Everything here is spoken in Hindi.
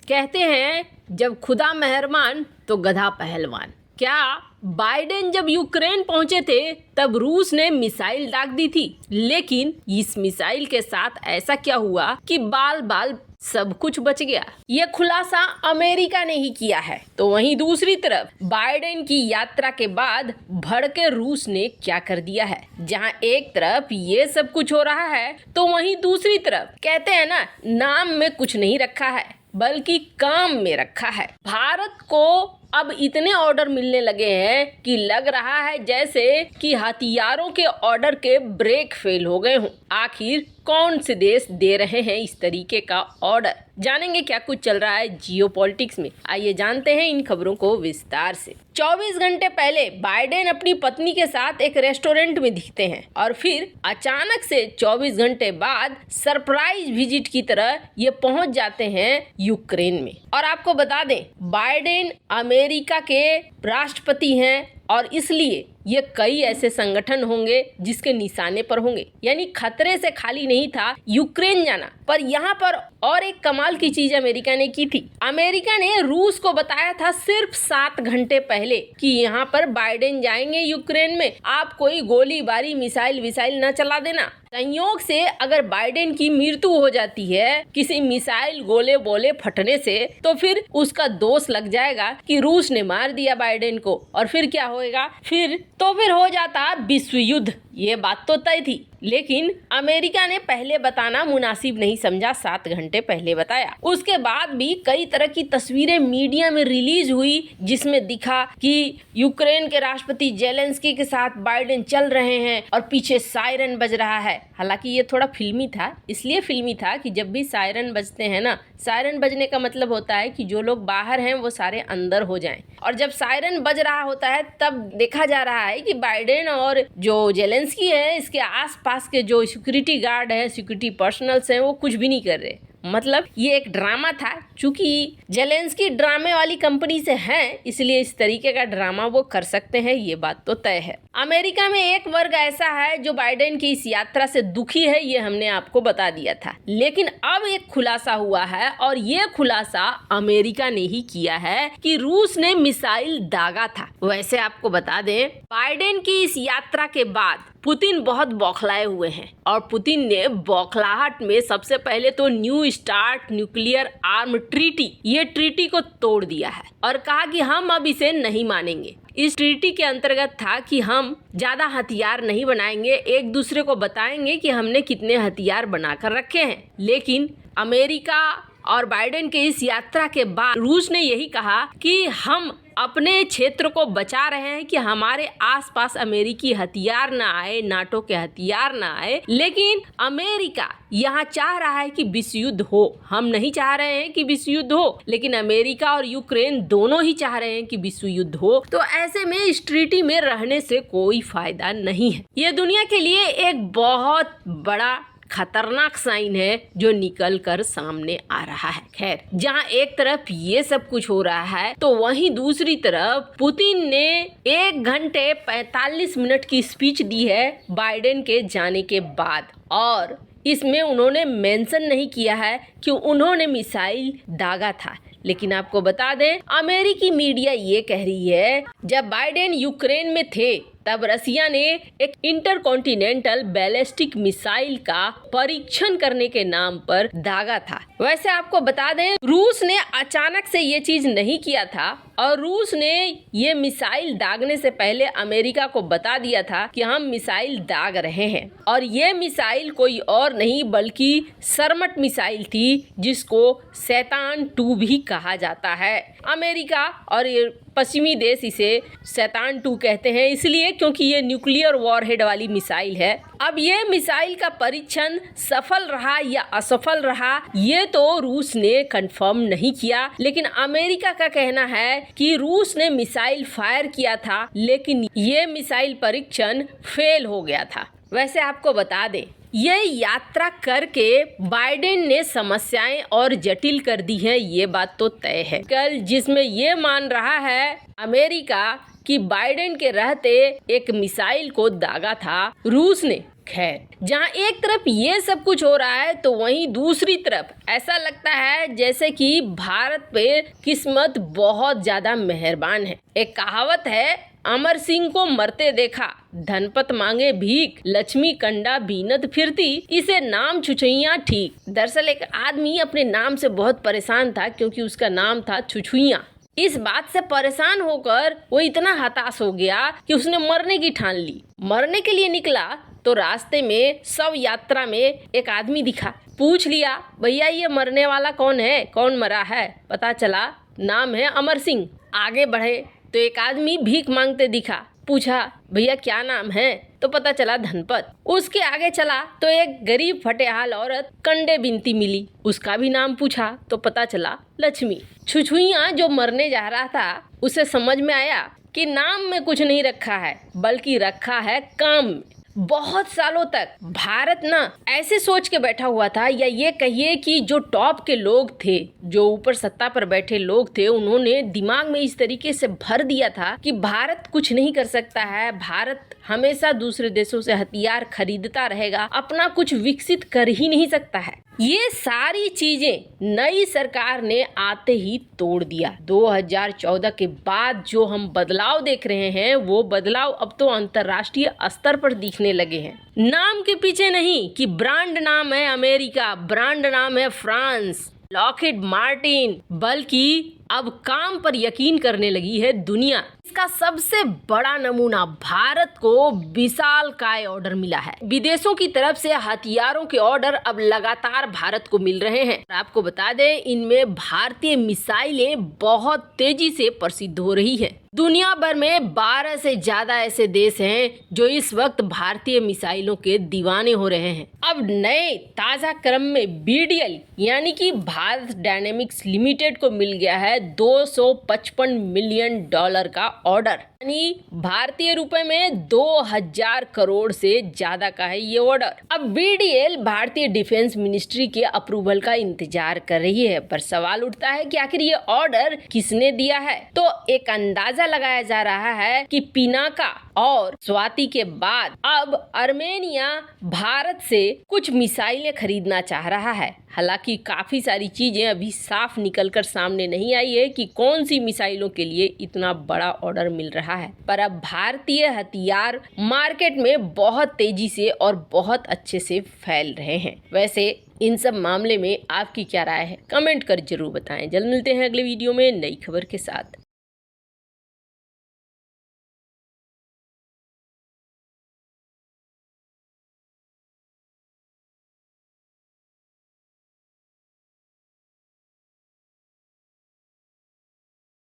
कहते हैं जब खुदा मेहरबान तो गधा पहलवान। क्या बाइडेन जब यूक्रेन पहुंचे थे तब रूस ने मिसाइल दाग दी थी, लेकिन इस मिसाइल के साथ ऐसा क्या हुआ कि बाल बाल सब कुछ बच गया? ये खुलासा अमेरिका ने ही किया है। तो वहीं दूसरी तरफ बाइडेन की यात्रा के बाद भड़के रूस ने क्या कर दिया है। जहां एक तरफ ये सब कुछ हो रहा है तो वहीं दूसरी तरफ कहते हैं ना, नाम में कुछ नहीं रखा है बल्कि काम में रखा है। भारत को अब इतने ऑर्डर मिलने लगे हैं कि लग रहा है जैसे कि हथियारों के ऑर्डर के ब्रेक फेल हो गए हों। आखिर कौन से देश दे रहे हैं इस तरीके का ऑर्डर? जानेंगे क्या कुछ चल रहा है जियोपॉलिटिक्स में। आइए जानते हैं इन खबरों को विस्तार से। 24 घंटे पहले बाइडेन अपनी पत्नी के साथ एक रेस्टोरेंट में दिखते हैं और फिर अचानक से 24 घंटे बाद सरप्राइज विजिट की तरह ये पहुंच जाते हैं यूक्रेन में। और आपको बता दें, बाइडेन अमेरिका के राष्ट्रपति हैं और इसलिए ये कई ऐसे संगठन होंगे जिसके निशाने पर होंगे। यानी खतरे से खाली नहीं था यूक्रेन जाना। पर यहाँ पर और एक कमाल की चीज अमेरिका ने की थी। अमेरिका ने रूस को बताया था सिर्फ 7 घंटे पहले कि यहाँ पर बाइडेन जाएंगे यूक्रेन में, आप कोई गोलीबारी मिसाइल विसाइल न चला देना। संयोग से अगर बाइडेन की मृत्यु हो जाती है किसी मिसाइल गोले बोले फटने से तो फिर उसका दोष लग जाएगा कि रूस ने मार दिया बाइडेन को। और फिर क्या होएगा? फिर हो जाता विश्व युद्ध। ये बात तो तय थी, लेकिन अमेरिका ने पहले बताना मुनासिब नहीं समझा, 7 घंटे पहले बताया। उसके बाद भी कई तरह की तस्वीरें मीडिया में रिलीज हुई जिसमें दिखा कि यूक्रेन के राष्ट्रपति जेलेंस्की के साथ बाइडेन चल रहे हैं और पीछे सायरन बज रहा है। हालांकि ये थोड़ा फिल्मी था, इसलिए फिल्मी था कि जब भी सायरन बजते हैं ना, सायरन बजने का मतलब होता है कि जो लोग बाहर हैं वो सारे अंदर हो जाएं। और जब सायरन बज रहा होता है तब देखा जा रहा है कि बाइडेन और जो जेलेंस्की है, इसके आसपास के जो सिक्योरिटी गार्ड है, सिक्योरिटी पर्सनल्स हैं, वो कुछ भी नहीं कर रहे। मतलब ये एक ड्रामा था। चूंकि जेलेंस्की ड्रामे वाली कंपनी से हैं, इसलिए इस तरीके का ड्रामा वो कर सकते हैं, ये बात तो तय है। अमेरिका में एक वर्ग ऐसा है जो बाइडेन की इस यात्रा से दुखी है, ये हमने आपको बता दिया था। लेकिन अब एक खुलासा हुआ है और ये खुलासा अमेरिका ने ही किया है कि रूस ने मिसाइल दागा था। वैसे आपको बता दें, बाइडेन की इस यात्रा के बाद पुतिन बहुत बौखलाए हुए हैं और पुतिन ने बौखलाहट में सबसे पहले तो new start nuclear arm treaty, ये ट्रीटी को तोड़ दिया है और कहा कि हम अब इसे नहीं मानेंगे। इस ट्रीटी के अंतर्गत था कि हम ज्यादा हथियार नहीं बनाएंगे, एक दूसरे को बताएंगे कि हमने कितने हथियार बनाकर रखे हैं। लेकिन अमेरिका और बाइडेन के इस यात्रा के बाद रूस ने यही कहा कि हम अपने क्षेत्र को बचा रहे हैं कि हमारे आसपास अमेरिकी हथियार ना आए, नाटो के हथियार ना आए। लेकिन अमेरिका यहाँ चाह रहा है कि विश्व युद्ध हो। हम नहीं चाह रहे हैं कि विश्व युद्ध हो, लेकिन अमेरिका और यूक्रेन दोनों ही चाह रहे हैं कि विश्व युद्ध हो। तो ऐसे में इस ट्रीटी में रहने से कोई फायदा नहीं है। ये दुनिया के लिए एक बहुत बड़ा खतरनाक साइन है जो निकल कर सामने आ रहा है। खैर, जहां एक तरफ ये सब कुछ हो रहा है तो वहीं दूसरी तरफ पुतिन ने 1 घंटे 45 मिनट की स्पीच दी है बाइडेन के जाने के बाद। और इसमें उन्होंने मेंशन नहीं किया है कि उन्होंने मिसाइल दागा था। लेकिन आपको बता दें, अमेरिकी मीडिया ये कह रही है जब बाइडेन यूक्रेन में थे तब रसिया ने एक इंटरकॉन्टिनेंटल बैलिस्टिक मिसाइल का परीक्षण करने के नाम पर दागा था। वैसे आपको बता दें, रूस ने अचानक से ये चीज नहीं किया था और रूस ने ये मिसाइल दागने से पहले अमेरिका को बता दिया था कि हम मिसाइल दाग रहे हैं। और ये मिसाइल कोई और नहीं बल्कि सरमट मिसाइल थी, जिसको शैतान 2 भी कहा जाता है। अमेरिका और पश्चिमी देश इसे शैतान 2 कहते हैं, इसलिए क्योंकि ये न्यूक्लियर वॉरहेड वाली मिसाइल है। अब ये मिसाइल का परीक्षण सफल रहा या असफल रहा, ये तो रूस ने कंफर्म नहीं किया। लेकिन अमेरिका का कहना है कि रूस ने मिसाइल फायर किया था, लेकिन ये मिसाइल परीक्षण फेल हो गया था। वैसे आपको बता दें, ये यात्रा करके बाइडेन ने समस्याएं और जटिल कर दी है, ये बात तो तय है। कल जिसमें ये मान रहा है अमेरिका कि बाइडेन के रहते एक मिसाइल को दागा था रूस ने, खैर, जहाँ एक तरफ ये सब कुछ हो रहा है तो वहीं दूसरी तरफ ऐसा लगता है जैसे कि भारत पे किस्मत बहुत ज्यादा मेहरबान है। एक कहावत है, अमर सिंह को मरते देखा, धनपत मांगे भीख, लक्ष्मी कंडा बीनत फिरती, इसे नाम छुछुइयां ठीक। दरअसल एक आदमी अपने नाम से बहुत परेशान था क्योंकि उसका नाम था छुछुइयां। इस बात से परेशान होकर वो इतना हताश हो गया कि उसने मरने की ठान ली। मरने के लिए निकला तो रास्ते में शव यात्रा में एक आदमी दिखा। पूछ लिया, भैया ये मरने वाला कौन है, कौन मरा है? पता चला नाम है अमर सिंह। आगे बढ़े तो एक आदमी भीख मांगते दिखा। पूछा, भैया क्या नाम है? तो पता चला धनपत। उसके आगे चला तो एक गरीब फटेहाल औरत कंडे बिनती मिली। उसका भी नाम पूछा तो पता चला लक्ष्मी। छुछुइयां जो मरने जा रहा था उसे समझ में आया कि नाम में कुछ नहीं रखा है बल्कि रखा है काम में। बहुत सालों तक भारत ना ऐसे सोच के बैठा हुआ था, या ये कहिए कि जो टॉप के लोग थे, जो ऊपर सत्ता पर बैठे लोग थे, उन्होंने दिमाग में इस तरीके से भर दिया था कि भारत कुछ नहीं कर सकता है, भारत हमेशा दूसरे देशों से हथियार खरीदता रहेगा, अपना कुछ विकसित कर ही नहीं सकता है। ये सारी चीजें नई सरकार ने आते ही तोड़ दिया। 2014 के बाद जो हम बदलाव देख रहे हैं वो बदलाव अब तो अंतर्राष्ट्रीय स्तर पर दिखने लगे हैं। नाम के पीछे नहीं कि ब्रांड नाम है अमेरिका, ब्रांड नाम है फ्रांस, लॉकहीड मार्टिन, बल्कि अब काम पर यकीन करने लगी है दुनिया। इसका सबसे बड़ा नमूना भारत को विशालकाय ऑर्डर मिला है। विदेशों की तरफ से हथियारों के ऑर्डर अब लगातार भारत को मिल रहे हैं। आपको बता दें, इनमें भारतीय मिसाइलें बहुत तेजी से प्रसिद्ध हो रही है। दुनिया भर में 12 से ज्यादा ऐसे देश हैं जो इस वक्त भारतीय मिसाइलों के दीवाने हो रहे हैं। अब नए ताजा क्रम में BDL यानी कि भारत डायनेमिक्स लिमिटेड को मिल गया है $255 मिलियन का ऑर्डर, यानी भारतीय रुपए में 2000 करोड़ से ज्यादा का है ये ऑर्डर। अब BDL भारतीय डिफेंस मिनिस्ट्री के अप्रूवल का इंतजार कर रही है, पर सवाल उठता है कि आखिर ये ऑर्डर किसने दिया है? तो एक अंदाजा लगाया जा रहा है कि पिनाका और स्वाति के बाद अब आर्मेनिया भारत से कुछ मिसाइलें खरीदना चाह रहा है। हालांकि काफी सारी चीजें अभी साफ निकलकर सामने नहीं आई है कि कौन सी मिसाइलों के लिए इतना बड़ा ऑर्डर मिल रहा है, पर अब भारतीय हथियार मार्केट में बहुत तेजी से और बहुत अच्छे से फैल रहे हैं। वैसे इन सब मामले में आपकी क्या राय है? कमेंट कर जरूर बताएं। जल्द मिलते हैं अगले वीडियो में नई खबर के साथ।